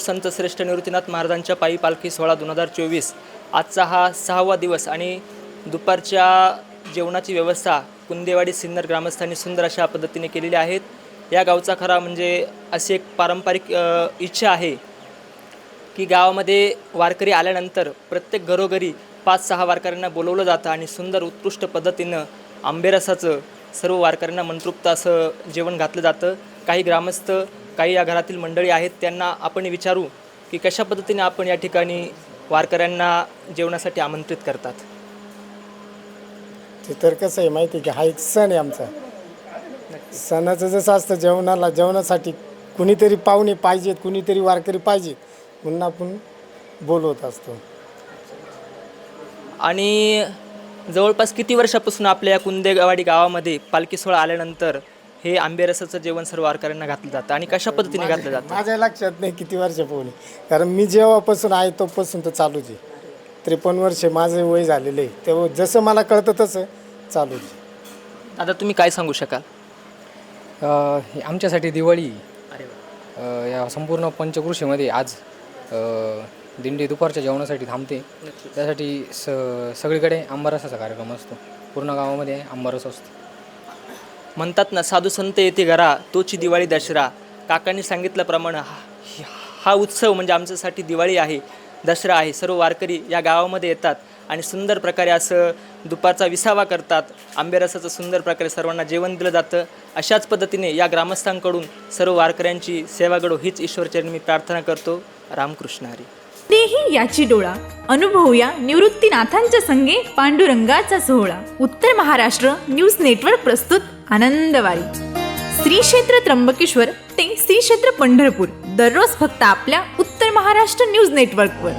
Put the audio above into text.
संत श्रेष्ठ निवृत्तीनाथ महाराजांच्या पायी पालखी सोहळा 2024 आजचा हा 6वा दिवस आणि दुपारच्या जेवणाची व्यवस्था कुंदेवाडी सिन्नर ग्रामस्थांनी सुंदर अशा पद्धतीने केलेली आहेत. या गावचा खरा म्हणजे अशी एक पारंपरिक इच्छा आहे की गावामध्ये वारकरी आल्यानंतर प्रत्येक घरोघरी 5-6 वारकऱ्यांना बोलवलं जातं आणि सुंदर उत्कृष्ट पद्धतीनं आंबेरसाचं सर्व वारकऱ्यांना मंत्रोक्त असं जेवण घातलं जातं. काही ग्रामस्थ काही या घरातील मंडळी आहेत त्यांना आपण विचारू की कशा पद्धतीने आपण या ठिकाणी वारकऱ्यांना जेवणासाठी आमंत्रित करतात. ते तर कसं आहे माहिती आहे की हा एक सण आहे आमचा. सणाचं जसं असतं जेवणासाठी कुणीतरी पाहुणे पाहिजेत, कुणीतरी वारकरी पाहिजेत म्हणून आपण बोलवत असतो. आणि जवळपास किती वर्षापासून आपल्या या कुंदेवाडी गावामध्ये पालखी सोहळा आल्यानंतर हे आंबेरसाचं जेवण सर्व वारकऱ्यांना घातलं जातं आणि कशा पद्धतीने घातलं जातं? माझ्या लक्षात नाही किती वर्षापूर्वी, कारण मी जेव्हापासून आहे तोपासून तर चालूच आहे. 53 वर्ष माझं वय झालेलं आहे, तेव्हा जसं मला कळतं तसं चालूच आहे. आता तुम्ही काय सांगू शकाल? आमच्यासाठी दिवाळी अरे वा. या संपूर्ण पंचक्रोशीमध्ये आज दिंडी दुपारच्या जेवणासाठी थांबते. त्यासाठी सगळीकडे आंबारसाचा कार्यक्रम असतो. पूर्ण गावामध्ये आंबारस असतो. म्हणतात ना, साधू संत येते घरा तोची दिवाळी दसरा. काकांनी सांगितल्याप्रमाणे हा उत्सव म्हणजे आमच्यासाठी दिवाळी आहे, दसरा आहे. सर्व वारकरी या गावामध्ये येतात आणि सुंदर प्रकारे असं दुपारचा विसावा करतात. आंबेरसाचं सुंदर प्रकारे सर्वांना जेवण दिलं जातं. अशाच पद्धतीने या ग्रामस्थांकडून सर्व वारकऱ्यांची सेवा घडो हीच ईश्वरचरणी मी प्रार्थना करतो. रामकृष्ण हरी. देही याची डोळा अनुभवूया निवृत्तीनाथांच्या संगे पांडुरंगाचा सोहळा. उत्तर महाराष्ट्र न्यूज नेटवर्क प्रस्तुत आनंदवारी. श्री क्षेत्र त्र्यंबकेश्वर ते श्री क्षेत्र पंढरपूर दररोज फक्त आपल्या उत्तर महाराष्ट्र न्यूज नेटवर्कवर.